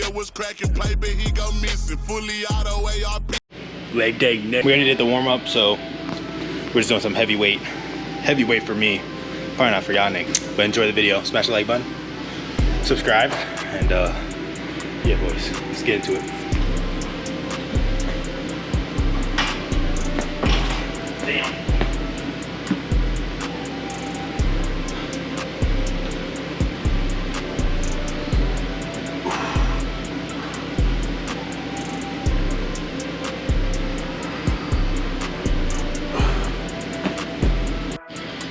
nigga was cracking pipe and he go missing. Fully auto ARP. Leg day. We already did the warm up, so we're just doing some heavyweight. Heavyweight for me, probably not for y'all niggas. But enjoy the video. Smash the like button, subscribe, and yeah, boys, let's get into it. Damn.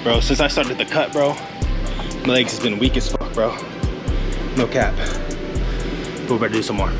Bro, since I started the cut, bro, my legs has been weak as fuck, bro. No cap. But we better do some more.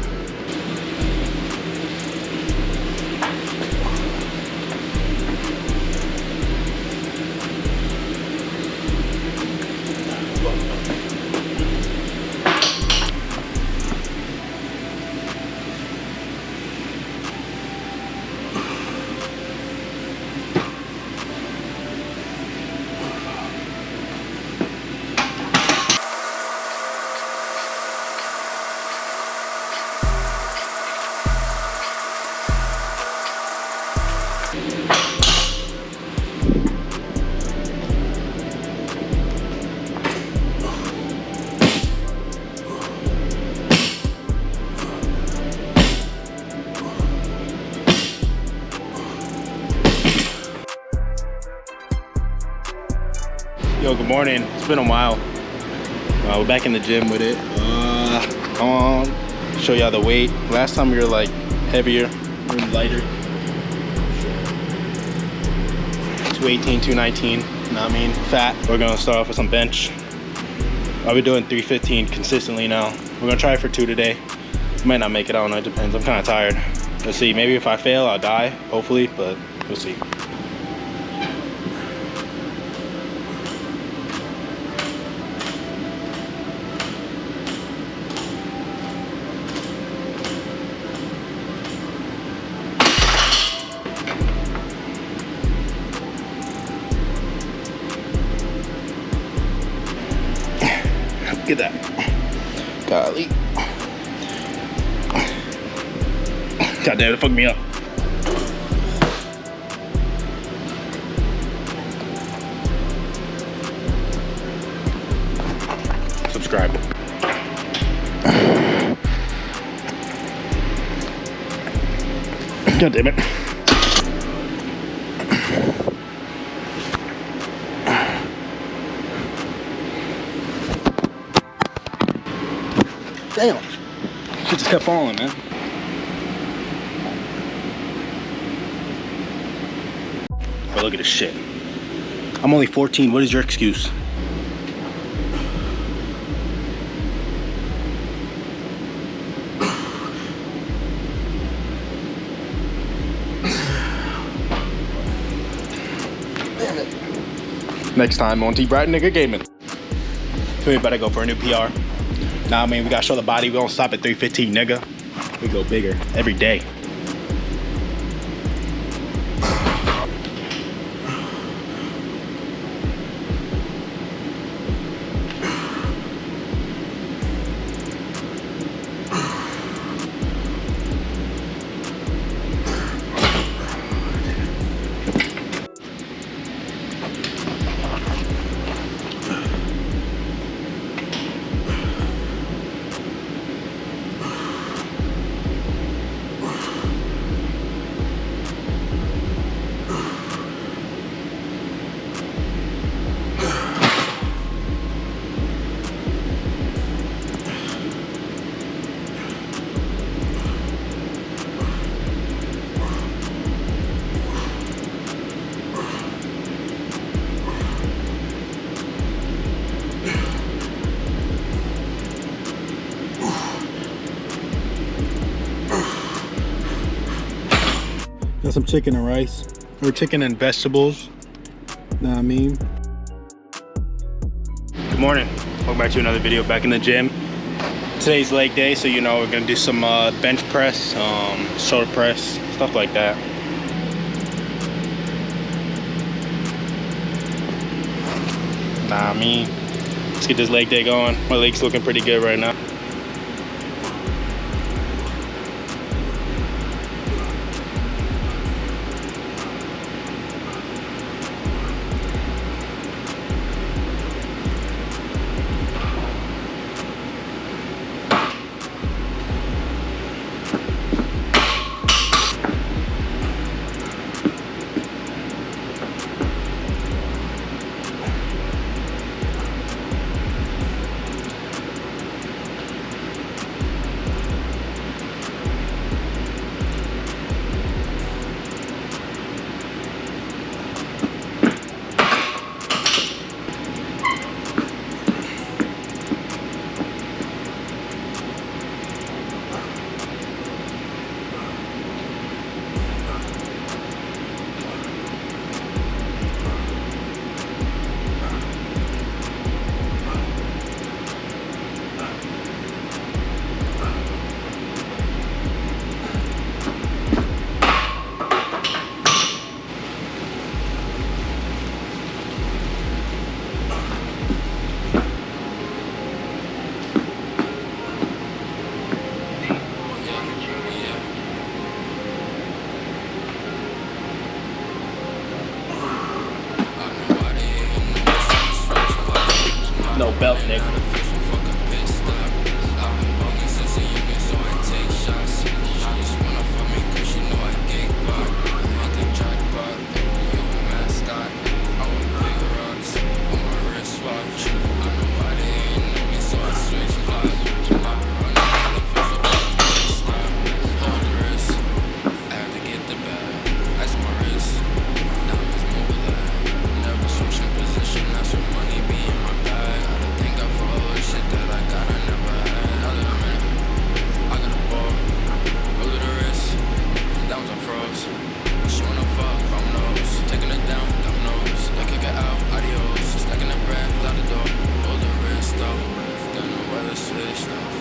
Yo, good morning. It's been a while. We're back in the gym with it. Come on, show y'all the weight. Last time we were like heavier, we were lighter. 218, 219. You know what I mean? Fat. We're gonna start off with some bench. I've been doing 315 consistently now. We're gonna try it for 2 today. Might not make it. I don't know. It depends. I'm kind of tired. Let's see. Maybe if I fail, I'll die. Hopefully, but we'll see. Look at that. Golly. God damn, it fucked me up. Subscribe. God damn it. Damn, shit just kept falling, man. Bro, look at this shit. I'm only 14. What is your excuse? Damn it. Next time on T-Bright Nigga Gaming. So we better go for a new PR. Nah, I mean, we gotta show the body. We don't stop at 315, nigga. We go bigger every day. Got some chicken and rice, or chicken and vegetables. Know what I mean? Good morning. Welcome back to another video. Back in the gym. Today's leg day, so you know we're gonna do some bench press, shoulder press, stuff like that. Nah, I mean, let's get this leg day going. My leg's looking pretty good right now.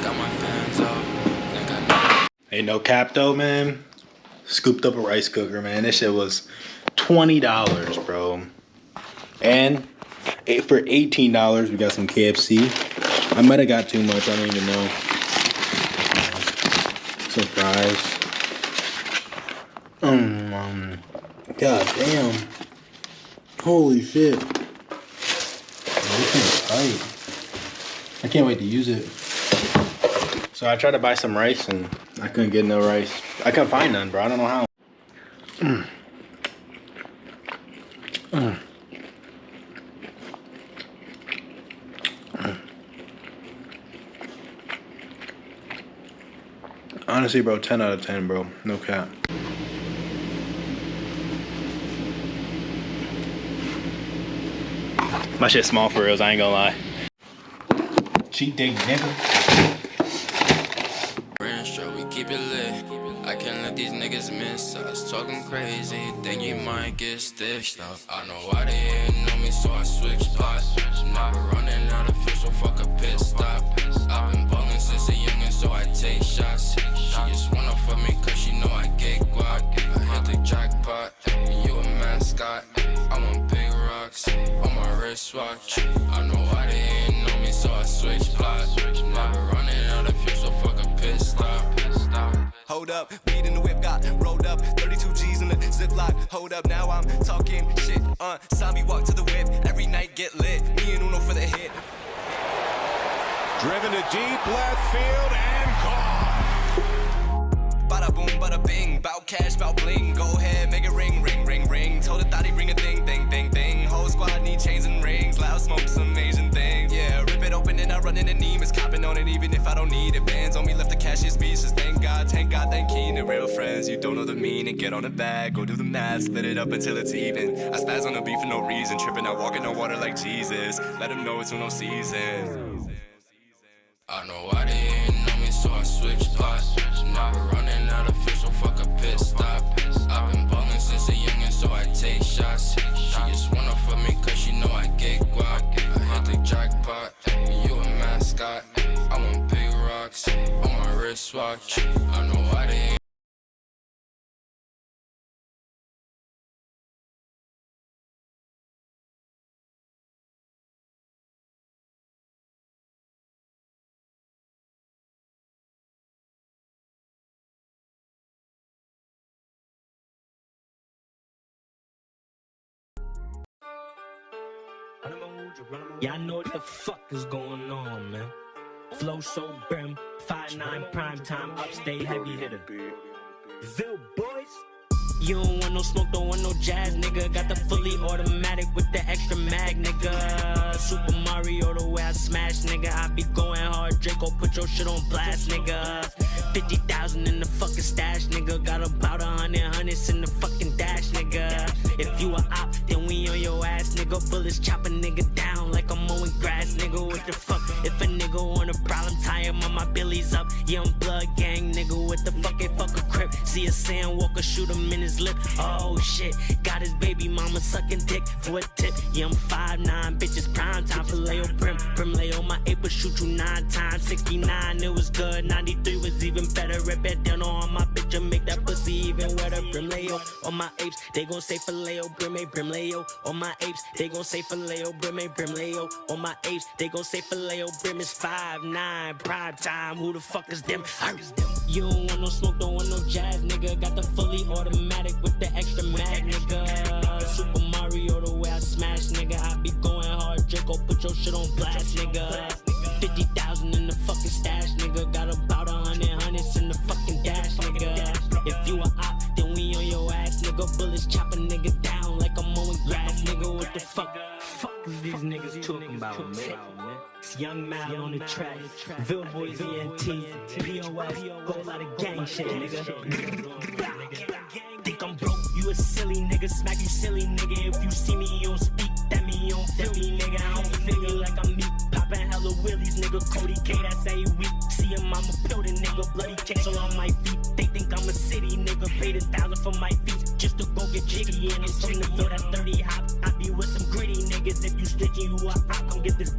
got my hands out. Think I need it. Ain't no cap though, man. Scooped up a rice cooker, man. This shit was $20, bro. And for $18, we got some KFC. I might have got too much. I don't even know. Some fries. God damn. Holy shit. This thing's tight. I can't wait to use it. So I tried to buy some rice and I couldn't get no rice. I couldn't find none, bro. I don't know how. Honestly, bro, 10 out of 10, bro. No cap. My shit's small for reals, I ain't gonna lie. Cheat day, nigga. We keep it lit. I can't let these niggas miss us. Talking crazy, think you might get stitched up. I know why they hating on me, so I switch spots. Never running out of fuel, so fuck a pit stop. I've been ballin' since a youngin', so I take shots. She just wanna fuck me cause she know I get guac. I hit the jackpot, and you a mascot. I want big rocks on my wristwatch. I know why they hating on me, so I switch spots. Never running out of fuel, so fuck a pit stop. Hold up, weed in the whip got rolled up, 32 G's in the Ziploc. Hold up, now I'm talking shit. Saw me walk to the whip, every night get lit. Me and Uno for the hit. Driven to deep left field and gone. Bada boom, bada bing, bout cash, bout bling. Go ahead, make it ring, ring, ring, ring. Told the thought he bring a thing, thing, thing, thing. Whole squad need chains and rings, loud smoke, some Asian things. Yeah, rip it open and I run in the Nemus, copping on it even if I don't need it. Bands on me, left the cashier speeches. Thank God, thank Keen and real friends. You don't know the meaning, get on the bag, go do the math, split it up until it's even. I spaz on the beat for no reason, tripping out, walking on water like Jesus. Let them know it's no season. I know why they hating on me, so I switch spots. Never running out of fuel, so fuck a pit stop. I've been ballin' since a youngin', so I take shots. She just wanna fuck me cause she know I get guac. I hit the jackpot, and you a mascot. I want big rocks on my wristwatch. I know why they hating. Y'all know what the fuck is going on, man. Flow so brim, 5'9" prime time, upstate heavy hitter. Ville boys. You don't want no smoke, don't want no jazz, nigga. Got the fully automatic with the extra mag, nigga. Super Mario the way I smash, nigga. I be going hard, Draco, put your shit on blast, nigga. 50,000 in the fucking stash, nigga. Got about 100 hundreds in the fucking dash, nigga. If you a op, then we on your ass, nigga. Bullets chop a nigga down like I'm mowing grass, nigga. What the fuck? If a nigga want a problem, tie him on my billies up. Young blood gang, nigga. What the fuck? Ain't fuck a crip. See a sandwalker, shoot him in his lip. Oh shit, got his baby mama sucking dick for a tip. Yeah, I'm 5'9", bitches prime time for Leo Prim. Prim Leo, my ape will shoot you 9 times. 69, it was good. 93 was even better. Rip it down on my bitch and make that pussy even wetter. Prim Leo, on my apes, they gon' say for Leo, Brim Leo. On my apes, they gon' say for Leo, Brim Leo. On my apes, they gon' say for Leo, Brim is 5'9", prime time. Who the fuck is them? You don't want no smoke, don't want no jazz, nigga. Got the fully automatic with the extra mag, nigga. Super Mario the way I smash, nigga. I be going hard, Draco, put your shit on blast, nigga. 50,000 in the fucking stash, nigga. Got about 100 hundreds in the fucking dash, nigga. If you a op, then we on your ass, nigga. Bullets chop a nigga down like I'm mowing grass, nigga. What the fuck? Fuck is these niggas talking about, man? It's Young Mal on the track, Ville Boys ENT, POS, whole lot of gang shit, nigga. Think I'm broke, you a silly nigga, smack you silly nigga. If you see me, you don't speak, that mean you don't feel me, nigga. I don't feel you like I'm me, poppin' hella willies, nigga. Cody K, that's a weak. See him, I'm a building nigga, bloody cancel on my feet. They think I'm a city nigga, paid 1,000 for my feet, just to go get jiggy. And I'm from the field, that's 30 hop. I be with some gritty niggas, if you snitching, you a hop, come get this